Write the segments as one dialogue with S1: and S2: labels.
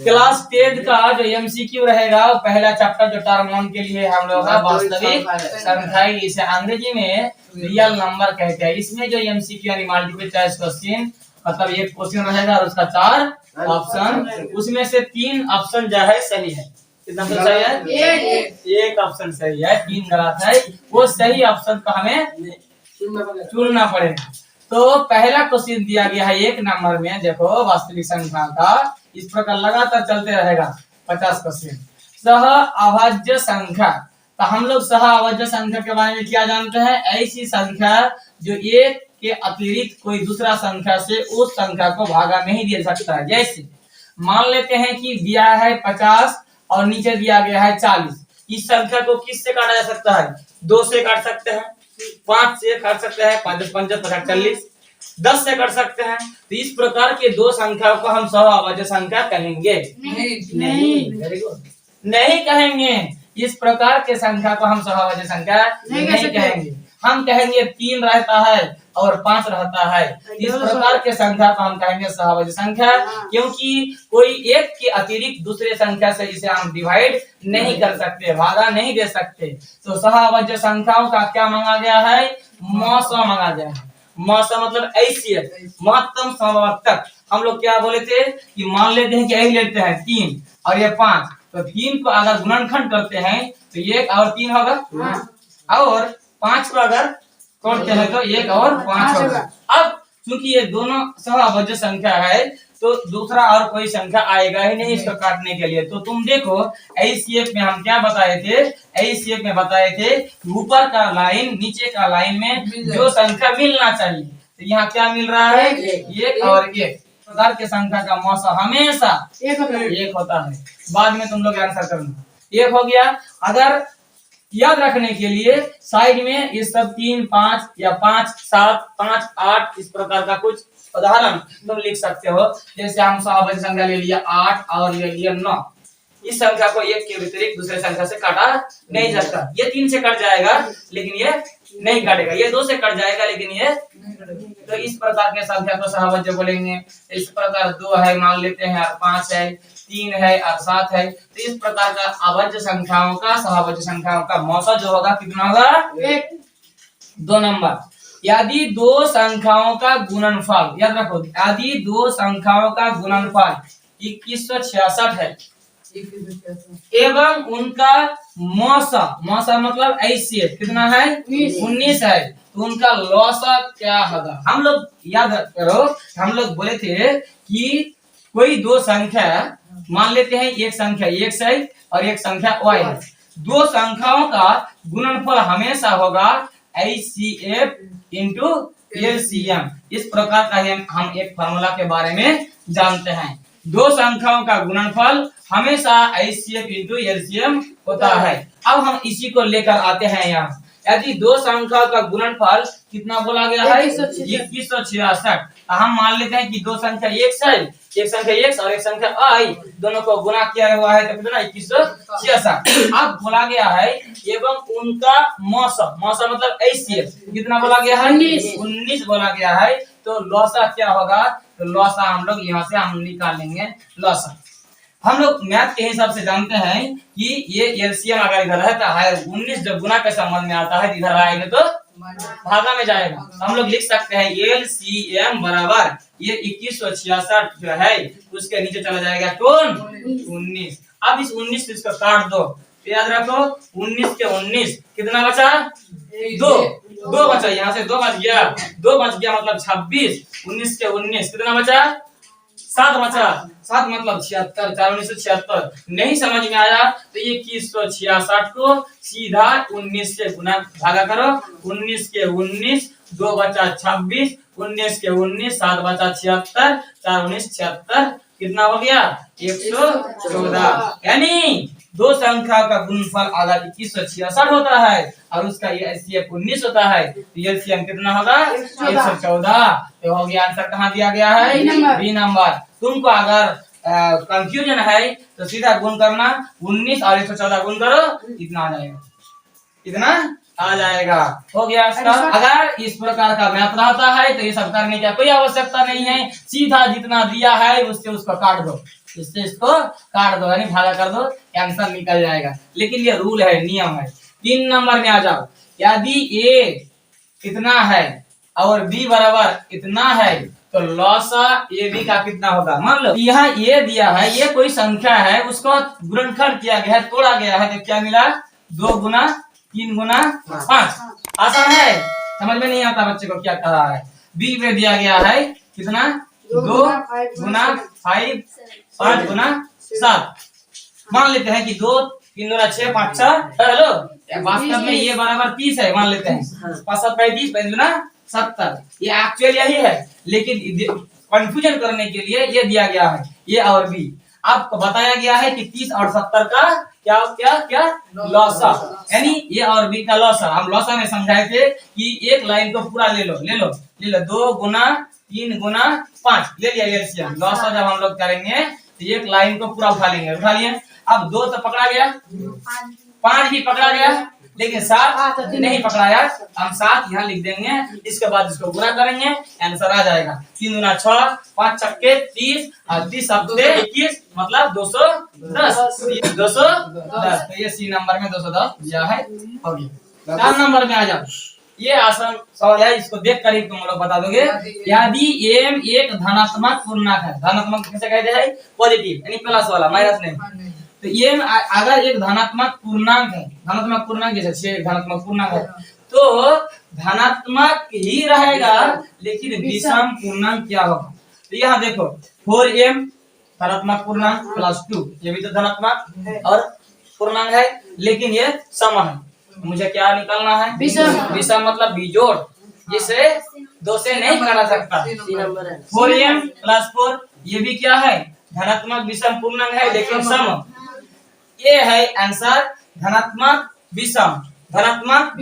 S1: Class 10 का जो MCQ रहेगा वो पहला चैप्टर जो टर्म 1 के लिए हम लोग का वास्तविक संख्या, इसे अंग्रेजी में रियल नंबर कहते हैं। इसमें जो एमसीक्यू यानी मल्टीपल चॉइस क्वेश्चन, मतलब एक क्वेश्चन रहेगा और उसका 4 ऑप्शन, उसमें से 3 ऑप्शन जो है सही है। कितना सही है? एक ऑप्शन सही है, 3 गलत है। वो सही ऑप्शन को हमें चुनना पड़ेगा। तो पहला क्वेश्चन दिया गया है 1 नंबर में, देखो वास्तविक संख्या का इस प्रकार लगातार चलते रहेगा 50 क्वेश्चन। सह अभाज्य संख्या, तो हम लोग सह अभाज्य संख्या के बारे में क्या जानते हैं? ऐसी संख्या जो 1 के अतिरिक्त कोई दूसरा संख्या से उस संख्या को भागा नहीं दे सकता है। जैसे मान लेते हैं कि दिया है 50 और नीचे दिया गया है 40, इस संख्या को किससे काटा जा सकता है? 2 से काट सकते हैं, 5 से काट सकते हैं, 5 5 50 40, 10 से काट सकते हैं। तो इस प्रकार के 2 संख्याओं को हम सह अभाज्य संख्या कहेंगे? नहीं, वेरी गुड, नहीं कहेंगे। इस प्रकार के संख्या को हम सह अभाज्य संख्या नहीं कहेंगे। हम कहेंगे 3 रहता है और 5 रहता है, इस प्रकार के संख्या को हम कहेंगे सह अभाज्य संख्या, क्योंकि कोई एक के अतिरिक्त दूसरे संख्या से इसे हम डिवाइड नहीं कर सकते, भागा नहीं दे सकते। तो सह अभाज्य संख्याओं का क्या मांगा गया है? मौसा मांगा गया है। मौसा मतलब ऐसी महत्तम समवर्तक। हम लोग क्या बोले थे कि मान लेते हैं कि यही लेते हैं 3 और ये 5, तो 3 को अगर गुणनखंड करते हैं तो 1 और 3 होगा, और 5 को अगर तोड़ते हैं तो 1 और 5 होगा। अब चूंकि ये दोनों सह अभाज्य संख्या है तो दूसरा और कोई संख्या आएगा ही नहीं इसको काटने के लिए। तो तुम देखो एचसीएफ में हम क्या बताए थे? एचसीएफ में बताए थे ऊपर का लाइन नीचे का लाइन में जो संख्या मिलना चाहिए, तो यहाँ क्या मिल रहा है? 1 और 1 प्रकार के संख्या का मौसा हमेशा 1 होता है। बाद में तुम लोग आंसर करना। 1 हो गया। अगर याद रखने के लिए साइड में ये सब 3 5 या 5 7 5 8 इस प्रकार का कुछ उदाहरण तुम लिख सकते हो। जैसे हम सह अभाज्य संख्या ले लिया 8 और ले लिया 9, इस संख्या को 1 के व्यतिरिक्त दूसरे संख्या से काटा नहीं सकता। ये 3 से कट जाएगा लेकिन ये नहीं काटेगा, ये 2 से कट जाएगा लेकिन ये, तो इस प्रकार के संख्या को सह अभाज्य बोलेंगे। इस प्रकार 2 है मान लेते हैं और 5 है, 3 है और 7 है, तो इस प्रकार का अभाज्य संख्याओं का सह अभाज्य संख्याओं का मौसा जो होगा कितना होगा? 2 नंबर। यदि 2 संख्याओं का गुणनफल, याद रखो, यदि 2 संख्याओं का गुणनफल 2166 है एवं उनका मौसा, मौसा मतलब ऐसे कितना है? 19 है, तो उनका लौसा क्या होगा? हम लोग याद करो, हम लोग बोले थे कि कोई 2 संख्या मान लेते हैं, एक संख्या x है और एक संख्या y है। 2 संख्याओं का गुणनफल हमेशा होगा HCF इंटू LCM। इस प्रकार का हम एक फार्मूला के बारे में जानते हैं। 2 संख्याओं का गुणनफल हमेशा HCF इंटू LCM होता है। अब हम इसी को लेकर आते हैं यहाँ। यदि 2 संख्याओं का गुणनफल कितना बोला गया है? 2166। हम मान लेते हैं कि 2 संख्या x है, एक संख्या x और एक संख्या y, दोनों को गुणा किया हुआ है तो कितना? 2166। अब बोला गया है एवं उनका मौसा, मौसा मतलब HCF कितना बोला गया है? 19 बोला गया है। तो लौसा क्या होगा? तो लौसा हम लोग यहाँ से हम निकालेंगे। लौसा हम लोग मैथ के हिसाब से जानते हैं कि ये एलसीएम अगर इधर रहता है, 19 जब गुना के संबंध में आता है, इधर आएगा तो भागा में जाएगा। हम लोग लिख सकते हैं एलसीएम बराबर ये 2166 जो है उसके नीचे चला जाएगा कौन? 19। अब इस 19 से इसको काट दो, तो याद रखो 19 के 19 कितना बचा? 2 बचा, यहाँ से 2 बच गया, 2 बच गया मतलब 26। 19 के 19 कितना बचा? 7 बचा, 7 मतलब 76, 4 19 76। नहीं समझ में आया तो 2166 को सीधा 19 से गुना भागा करो। 19 के 19, 2 बचा 26, 19 के 19, 7 बचा 76, 4 19 76, कितना हो गया? 114। यानी 2 संख्या का गुणनफल अगर 2166 होता है और उसका एचसीएफ 19 होता है तो एलसीएम कितना होगा? 114। तो हो गया आंसर। कहाँ दिया गया है? B number. तुमको अगर कंफ्यूजन है तो सीधा गुण करना, 19 और 114 गुण करो, इतना आ जाएगा, इतना आ जाएगा। हो गया इसका। अगर इस प्रकार का मैथ रहता है तो ये सब करने की कोई आवश्यकता नहीं है, सीधा जितना दिया है उससे उसको काट दो। इससे इसको काट दो यानी भागा कर दो, आंसर निकल जाएगा। लेकिन ये रूल है, नियम है। 3 नंबर में आ जाओ। यदि ए इतना है और बी बराबर इतना है तो लॉसा ए बी का कितना होगा। मान लो यहाँ ये दिया है, ये कोई संख्या है, उसको गुणनखंड किया गया है, तोड़ा गया है, तो क्या मिला 2 गुना 3 गुना 5। आसान है, समझ में नहीं आता बच्चे को क्या कह रहा है। बी में दिया गया है कितना 2 गुना 5 5 गुना 7। मान लेते हैं कि 2 3 गुना 6 5 6। हेलो, वास्तव में ये बराबर 30 है, मान लेते हैं 5 7 35 5 गुना 70। ये एक्चुअल यही है, लेकिन कंफ्यूजन करने के लिए ये दिया गया है ये और बी। आपको बताया गया है कि 30 और 70 का क्या क्या क्या लॉसा, यानी ये और बी का लॉसा। हम लॉसा में समझाए थे कि एक लाइन को पूरा ले लो 2 गुना 3 गुना 5 ले लिया एलसीएम। लॉसा जब हम लोग करेंगे तो एक लाइन को पूरा उठा लिए। अब 2 तो पकड़ा गया, 5 भी पकड़ा गया, लेकिन 7 नहीं पकड़ाया। हम 7 यहाँ लिख देंगे, इसके बाद इसको गुना करेंगे, आंसर आ जाएगा 3 गुना 6 5 छक्के 30 और 30 सत्ते 21 मतलब 210। 210 तो ये सी नंबर में 210 दिया है। होगी 4 नंबर में आ जाओ। ये आसान सवाल है, इसको देख कर ही तुम लोग बता दोगे। यदि एम एक धनात्मक पूर्णांक है, धनात्मक कैसे कहते हैं पॉजिटिव यानी प्लस वाला, माइनस नहीं। तो ये अगर एक धनात्मक पूर्णांक है, धनात्मक पूर्णांक जैसे 6 धनात्मक पूर्णांक है, तो धनात्मक ही रहेगा, लेकिन विषम पूर्णांक क्या होगा। तो यहाँ देखो 4m धनात्मक पूर्णांक प्लस 2, ये भी तो धनात्मक और पूर्णांक है, लेकिन ये सम है। मुझे क्या निकालना है विषम मतलब बिजोड़, जिसे 2 से नहीं काटा सकता। 4m प्लस 4 ये भी क्या है धनात्मक विषम पूर्णांक है, लेकिन सम। ये है आंसर धनात्मक विषम धनात्मक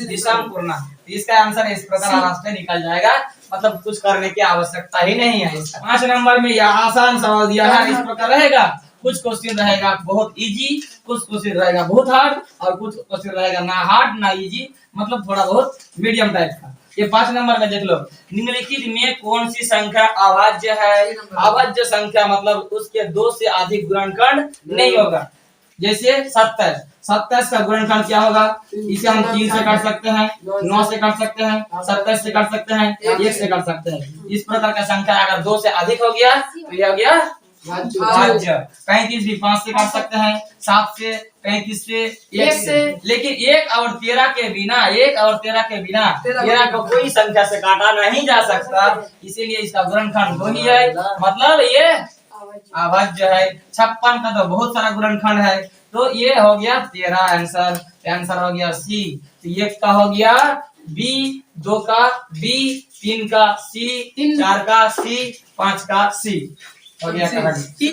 S1: विषम पूर्णांक। इसका आंसर इस प्रकार आराम से निकल जाएगा, मतलब कुछ करने की आवश्यकता ही नहीं है इसका। 5 नंबर में यह आसान सवाल दिया है, इस प्रकार रहेगा। कुछ क्वेश्चन रहेगा बहुत इजी, कुछ क्वेश्चन रहेगा बहुत हार्ड, और कुछ क्वेश्चन रहेगा ना हार्ड ना इजी, मतलब थोड़ा बहुत मीडियम टाइप का। ये 5 नंबर में देख लो, निम्नलिखित में कौन सी संख्या अभाज्य है। अभाज्य संख्या मतलब उसके 2 से अधिक गुणनखंड नहीं होगा। जैसे 27 का गुणनखंड क्या होगा। इसे हम 3 से काट सकते हैं, 9 से काट सकते हैं, 27 से काट सकते हैं, 1 से काट सकते हैं। इस प्रकार का संख्या अगर 2 से अधिक हो गया तो यह हो गया भाज्य। 35 भी 5 से काट सकते हैं, 7 से, 35 से, 1 से। लेकिन 1 और 13 के बिना 13 को कोई संख्या से काटा नहीं जा सकता, इसीलिए इसका गुणनखंड 2 ही है, मतलब ये अभाज्य है। 56 का तो बहुत सारा गुणनखंड है, तो ये हो गया 13 आंसर हो गया सी। तो 1 का हो गया बी, 2 का बी, 3 का सी, 4 का सी, 5 का सी हो गया।